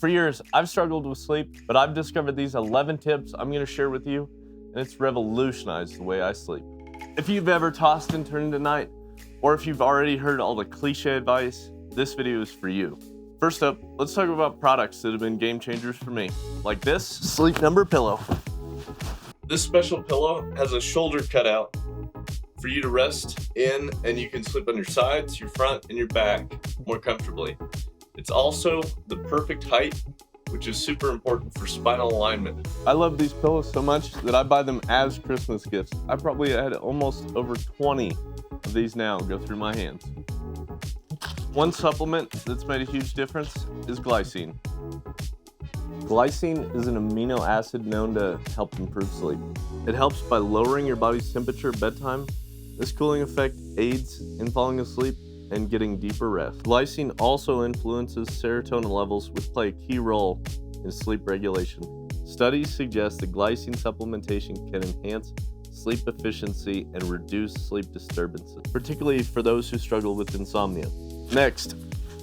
For years, I've struggled with sleep, but I've discovered these 11 tips I'm gonna share with you, and it's revolutionized the way I sleep. If you've ever tossed and turned at night, or if you've already heard all the cliche advice, this video is for you. First up, let's talk about products that have been game changers for me, like this Sleep Number pillow. This special pillow has a shoulder cutout for you to rest in, and you can sleep on your sides, your front, and your back more comfortably. It's also the perfect height, which is super important for spinal alignment. I love these pillows so much that I buy them as Christmas gifts. I probably had almost over 20 of these now go through my hands. One supplement that's made a huge difference is glycine. Glycine is an amino acid known to help improve sleep. It helps by lowering your body's temperature at bedtime. This cooling effect aids in falling asleep and getting deeper rest. Glycine also influences serotonin levels, which play a key role in sleep regulation. Studies suggest that glycine supplementation can enhance sleep efficiency and reduce sleep disturbances, particularly for those who struggle with insomnia. Next,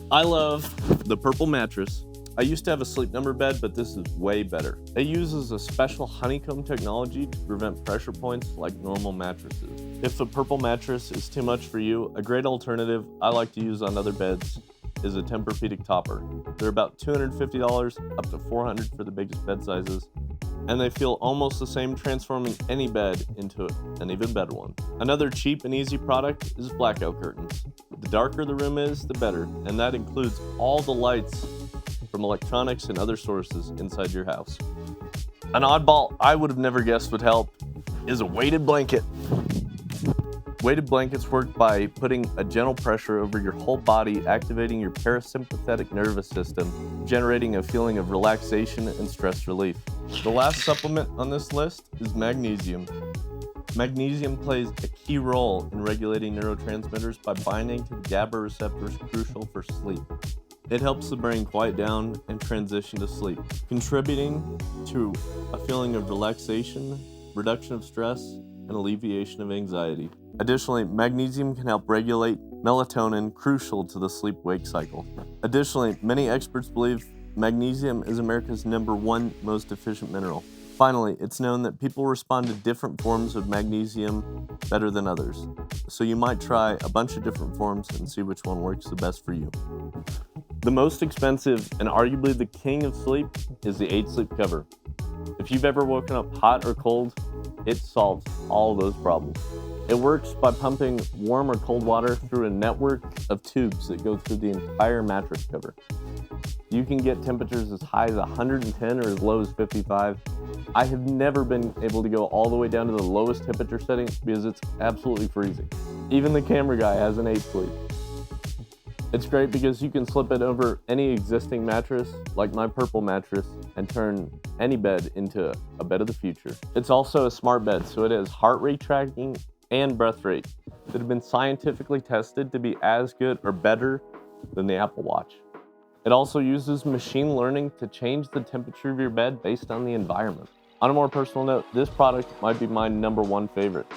I love the purple mattress. I used to have a Sleep Number bed, but this is way better. It uses a special honeycomb technology to prevent pressure points like normal mattresses. If the purple mattress is too much for you, a great alternative I like to use on other beds is a Tempur-Pedic topper. They're about $250 up to $400 for the biggest bed sizes, and they feel almost the same, transforming any bed into an even better one. Another cheap and easy product is blackout curtains. The darker the room is, the better, and that includes all the lights from electronics and other sources inside your house. An oddball I would have never guessed would help is a weighted blanket. Weighted blankets work by putting a gentle pressure over your whole body, activating your parasympathetic nervous system, generating a feeling of relaxation and stress relief. The last supplement on this list is magnesium. Magnesium plays a key role in regulating neurotransmitters by binding to the GABA receptors crucial for sleep. It helps the brain quiet down and transition to sleep, contributing to a feeling of relaxation, reduction of stress, and alleviation of anxiety. Additionally, magnesium can help regulate melatonin, crucial to the sleep-wake cycle. Additionally, many experts believe magnesium is America's #1 most deficient mineral. Finally, it's known that people respond to different forms of magnesium better than others, so you might try a bunch of different forms and see which one works the best for you. The most expensive and arguably the king of sleep is the 8 Sleep cover. If you've ever woken up hot or cold, it solves all those problems. It works by pumping warm or cold water through a network of tubes that go through the entire mattress cover. You can get temperatures as high as 110 or as low as 55. I have never been able to go all the way down to the lowest temperature setting because it's absolutely freezing. Even the camera guy has an 8 Sleep. It's great because you can slip it over any existing mattress, like my purple mattress, and turn any bed into a bed of the future. It's also a smart bed, so it has heart rate tracking and breath rate that have been scientifically tested to be as good or better than the Apple Watch. It also uses machine learning to change the temperature of your bed based on the environment. On a more personal note, this product might be my #1 favorite.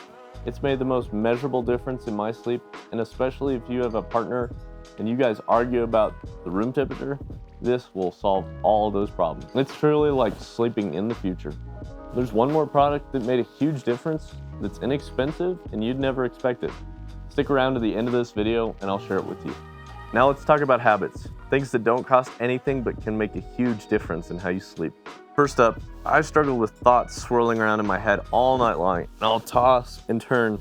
It's made the most measurable difference in my sleep, and especially if you have a partner and you guys argue about the room temperature, this will solve all those problems. It's truly like sleeping in the future. There's one more product that made a huge difference that's inexpensive and you'd never expect it. Stick around to the end of this video and I'll share it with you. Now let's talk about habits. Things that don't cost anything but can make a huge difference in how you sleep. First up, I struggle with thoughts swirling around in my head all night long, and I'll toss and turn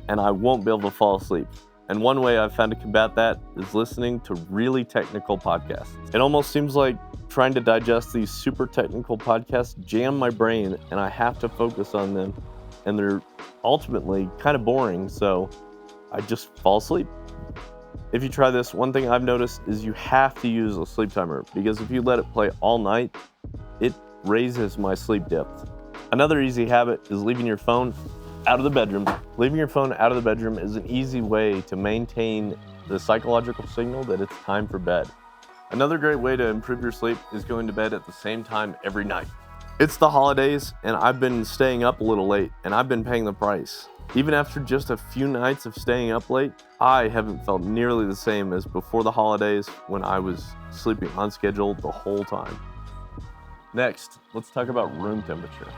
and I won't be able to fall asleep. And one way I've found to combat that is listening to really technical podcasts. It almost seems like trying to digest these super technical podcasts jam my brain and I have to focus on them, and they're ultimately kind of boring, so I just fall asleep. If you try this, one thing I've noticed is you have to use a sleep timer, because if you let it play all night, it raises my sleep depth. Another easy habit is leaving your phone out of the bedroom. Leaving your phone out of the bedroom is an easy way to maintain the psychological signal that it's time for bed. Another great way to improve your sleep is going to bed at the same time every night. It's the holidays, and I've been staying up a little late, and I've been paying the price. Even after just a few nights of staying up late, I haven't felt nearly the same as before the holidays when I was sleeping on schedule the whole time. Next, let's talk about room temperature.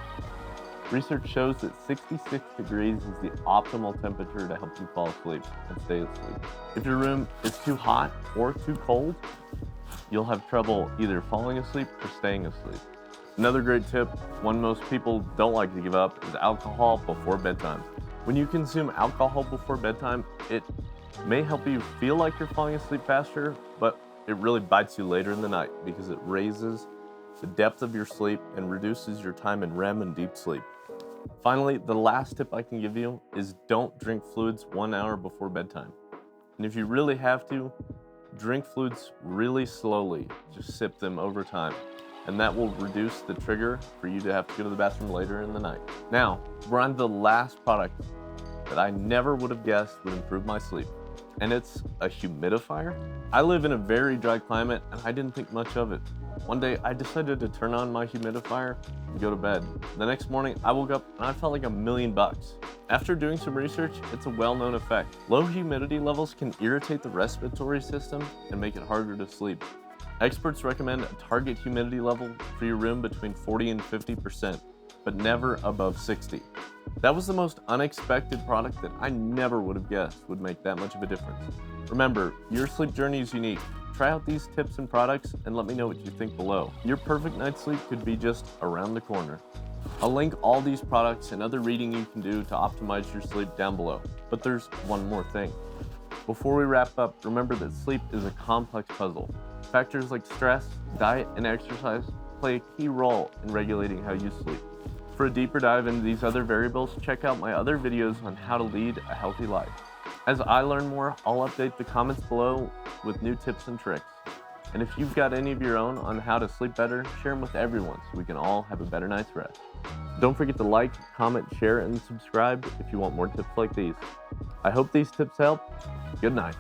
Research shows that 66 degrees is the optimal temperature to help you fall asleep and stay asleep. If your room is too hot or too cold, you'll have trouble either falling asleep or staying asleep. Another great tip, one most people don't like to give up, is alcohol before bedtime. When you consume alcohol before bedtime, it may help you feel like you're falling asleep faster, but it really bites you later in the night because it raises the depth of your sleep and reduces your time in REM and deep sleep. Finally, the last tip I can give you is don't drink fluids 1 hour before bedtime. And if you really have to, drink fluids really slowly, just sip them over time. And that will reduce the trigger for you to have to go to the bathroom later in the night. Now, we're on the last product that I never would have guessed would improve my sleep, and it's a humidifier. I live in a very dry climate, and I didn't think much of it. One day, I decided to turn on my humidifier and go to bed. The next morning, I woke up and I felt like $1,000,000. After doing some research, it's a well-known effect. Low humidity levels can irritate the respiratory system and make it harder to sleep. Experts recommend a target humidity level for your room between 40 and 50%, but never above 60. That was the most unexpected product that I never would have guessed would make that much of a difference. Remember, your sleep journey is unique. Try out these tips and products and let me know what you think below. Your perfect night's sleep could be just around the corner. I'll link all these products and other reading you can do to optimize your sleep down below. But there's one more thing. Before we wrap up, remember that sleep is a complex puzzle. Factors like stress, diet, and exercise play a key role in regulating how you sleep. For a deeper dive into these other variables, check out my other videos on how to lead a healthy life. As I learn more, I'll update the comments below with new tips and tricks. And if you've got any of your own on how to sleep better, share them with everyone so we can all have a better night's rest. Don't forget to like, comment, share, and subscribe if you want more tips like these. I hope these tips help. Good night.